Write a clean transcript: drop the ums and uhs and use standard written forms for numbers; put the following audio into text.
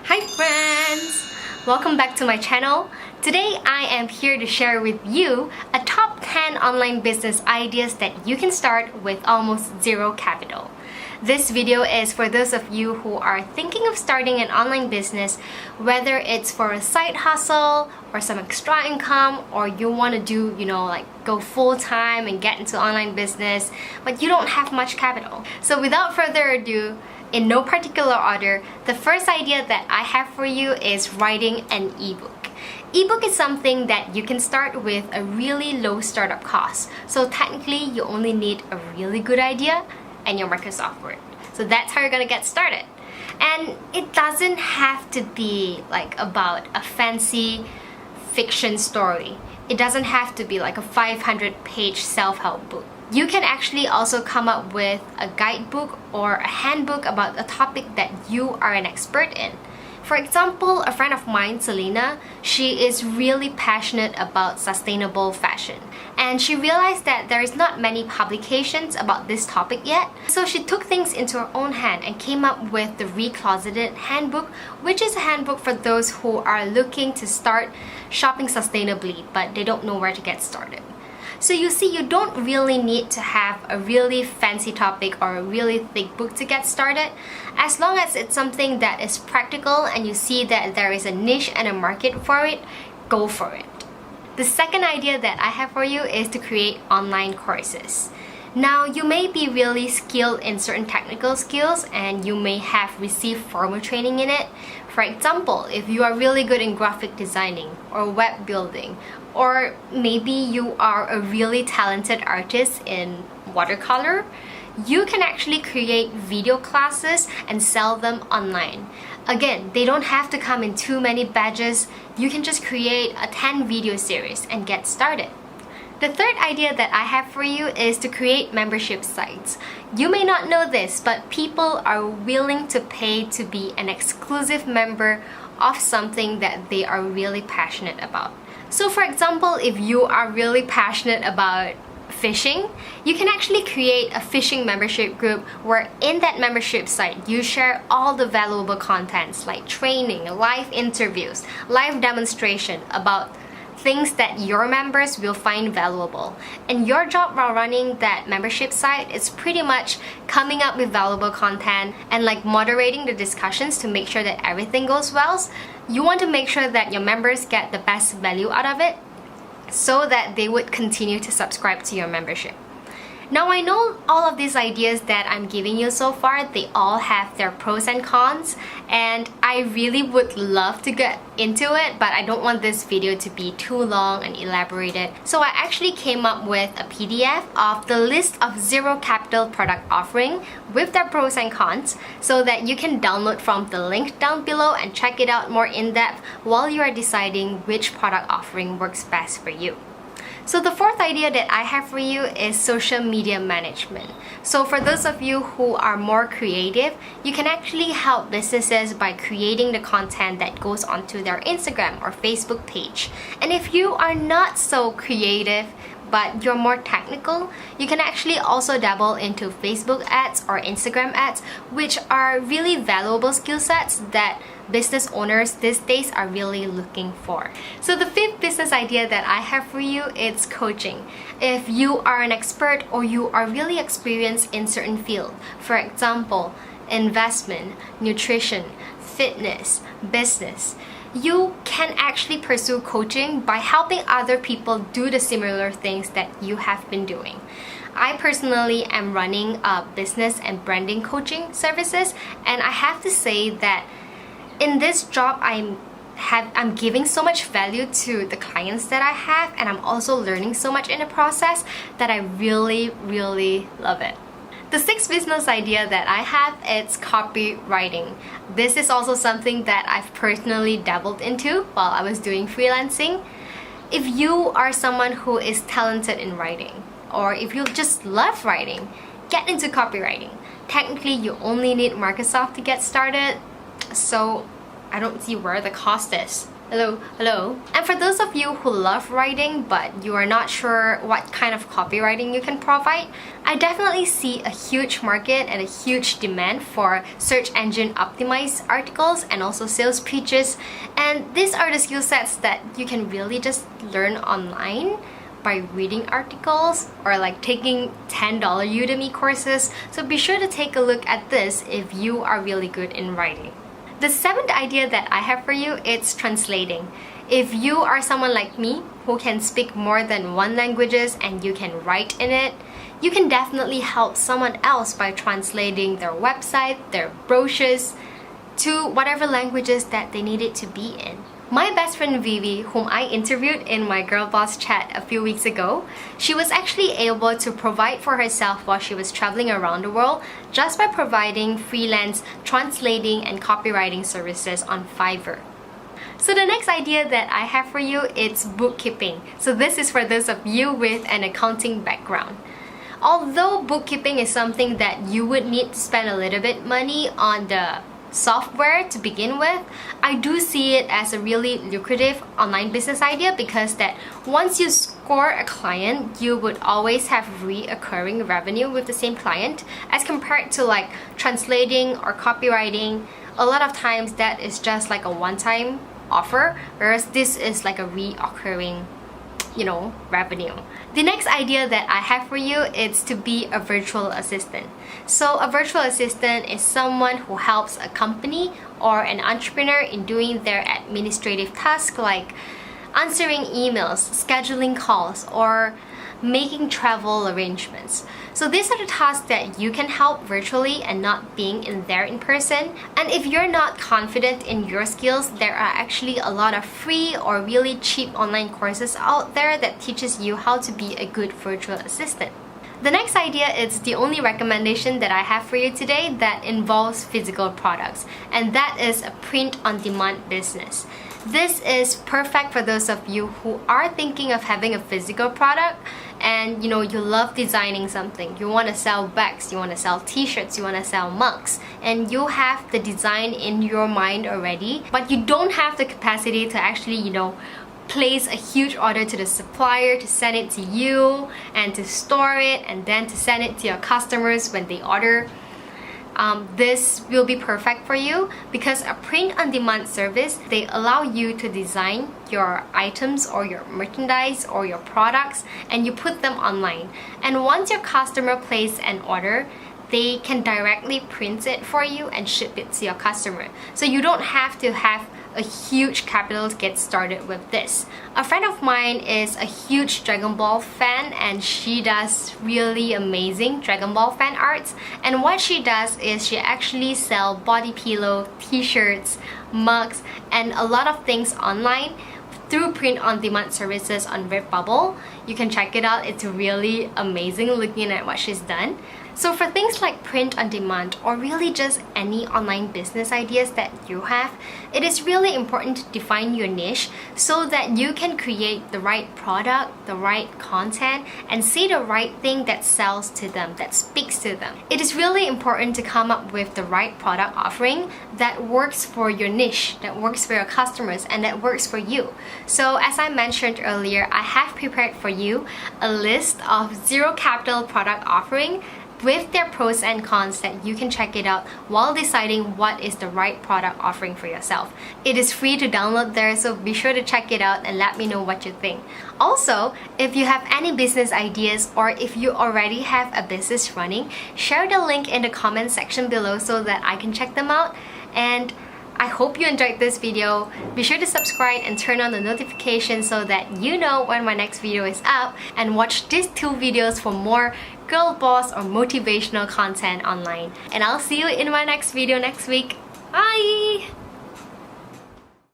Hi friends! Welcome back to my channel. Today I am here to share with you a top 10 online business ideas that you can start with almost zero capital. This video is for those of you who are thinking of starting an online business, whether it's for a side hustle or some extra income, or you want to do, go full-time and get into online business, but you don't have much capital. So without further ado, in no particular order, the first idea that I have for you is writing an ebook. Ebook is something that you can start with a really low startup cost. So technically, you only need a really good idea and your Microsoft Word. So that's how you're gonna get started. And it doesn't have to be like about a fancy fiction story. It doesn't have to be like a 500-page self-help book. You can actually also come up with a guidebook or a handbook about a topic that you are an expert in. For example, a friend of mine, Selena, she is really passionate about sustainable fashion. And she realized that there is not many publications about this topic yet. So she took things into her own hand and came up with the Recloseted Handbook, which is a handbook for those who are looking to start shopping sustainably, but they don't know where to get started. So you see, you don't really need to have a really fancy topic or a really thick book to get started. As long as it's something that is practical and you see that there is a niche and a market for it, go for it. The second idea that I have for you is to create online courses. Now, you may be really skilled in certain technical skills and you may have received formal training in it. For example, if you are really good in graphic designing or web building, or maybe you are a really talented artist in watercolor, you can actually create video classes and sell them online. Again, they don't have to come in too many batches. You can just create a 10 video series and get started. The third idea that I have for you is to create membership sites. You may not know this, but people are willing to pay to be an exclusive member of something that they are really passionate about. So for example, if you are really passionate about fishing, you can actually create a fishing membership group where in that membership site you share all the valuable contents like training, live interviews, live demonstration about things that your members will find valuable. And your job while running that membership site is pretty much coming up with valuable content and moderating the discussions to make sure that everything goes well. You want to make sure that your members get the best value out of it so that they would continue to subscribe to your membership. Now, I know all of these ideas that I'm giving you so far, they all have their pros and cons, and I really would love to get into it, but I don't want this video to be too long and elaborated. So I actually came up with a PDF of the list of zero capital product offering with their pros and cons so that you can download from the link down below and check it out more in depth while you are deciding which product offering works best for you. So the fourth idea that I have for you is social media management. So for those of you who are more creative, you can actually help businesses by creating the content that goes onto their Instagram or Facebook page. And if you are not so creative, but you're more technical, you can actually also dabble into Facebook ads or Instagram ads, which are really valuable skill sets that business owners these days are really looking for. So the fifth business idea that I have for you is coaching. If you are an expert or you are really experienced in certain field, for example, investment, nutrition, fitness, business, you can actually pursue coaching by helping other people do the similar things that you have been doing. I personally am running a business and branding coaching services, and I have to say that in this job I'm giving so much value to the clients that I have, and I'm also learning so much in the process that I really love it. The sixth business idea that I have is copywriting. This is also something that I've personally dabbled into while I was doing freelancing. If you are someone who is talented in writing, or if you just love writing, get into copywriting. Technically, you only need Microsoft to get started, so I don't see where the cost is. Hello. And for those of you who love writing but you are not sure what kind of copywriting you can provide, I definitely see a huge market and a huge demand for search engine optimized articles and also sales pitches. And these are the skill sets that you can really just learn online by reading articles or like taking $10 Udemy courses. So be sure to take a look at this if you are really good in writing. The seventh idea that I have for you is translating. If you are someone like me who can speak more than one languages and you can write in it, you can definitely help someone else by translating their website, their brochures to whatever languages that they need it to be in. My best friend Vivi, whom I interviewed in my Girl Boss chat a few weeks ago, she was actually able to provide for herself while she was traveling around the world just by providing freelance translating and copywriting services on Fiverr. So the next idea that I have for you is bookkeeping. So this is for those of you with an accounting background. Although bookkeeping is something that you would need to spend a little bit money on the software to begin with, I do see it as a really lucrative online business idea because that once you score a client, you would always have reoccurring revenue with the same client as compared to like translating or copywriting. A lot of times that is just like a one-time offer, whereas this is like a reoccurring revenue. The next idea that I have for you is to be a virtual assistant. So a virtual assistant is someone who helps a company or an entrepreneur in doing their administrative tasks like answering emails, scheduling calls, or making travel arrangements. So these are the tasks that you can help virtually and not being in there in person. And if you're not confident in your skills, there are actually a lot of free or really cheap online courses out there that teaches you how to be a good virtual assistant. The next idea is the only recommendation that I have for you today that involves physical products, and that is a print-on-demand business. This is perfect for those of you who are thinking of having a physical product and you love designing something. You want to sell bags, you want to sell t-shirts, you want to sell mugs, and you have the design in your mind already, but you don't have the capacity to actually place a huge order to the supplier to send it to you and to store it and then to send it to your customers when they order. This will be perfect for you because a print-on-demand service, they allow you to design your items or your merchandise or your products and you put them online. And once your customer places an order, they can directly print it for you and ship it to your customer. So you don't have to have a huge capital to get started with this. A friend of mine is a huge Dragon Ball fan and she does really amazing Dragon Ball fan arts. And what she does is she actually sells body pillow, t-shirts, mugs, and a lot of things online through print-on-demand services on Redbubble. You can check it out. It's really amazing looking at what she's done. So for things like print-on-demand or really just any online business ideas that you have, it is really important to define your niche so that you can create the right product, the right content, and say the right thing that sells to them, that speaks to them. It is really important to come up with the right product offering that works for your niche, that works for your customers, and that works for you. So as I mentioned earlier, I have prepared for you a list of zero capital product offering with their pros and cons that you can check it out while deciding what is the right product offering for yourself. It is free to download there, so be sure to check it out and let me know what you think. Also, if you have any business ideas or if you already have a business running, share the link in the comment section below so that I can check them out. And I hope you enjoyed this video. Be sure to subscribe and turn on the notifications so that you know when my next video is up, and watch these two videos for more girl boss or motivational content online. And I'll see you in my next video next week. Bye!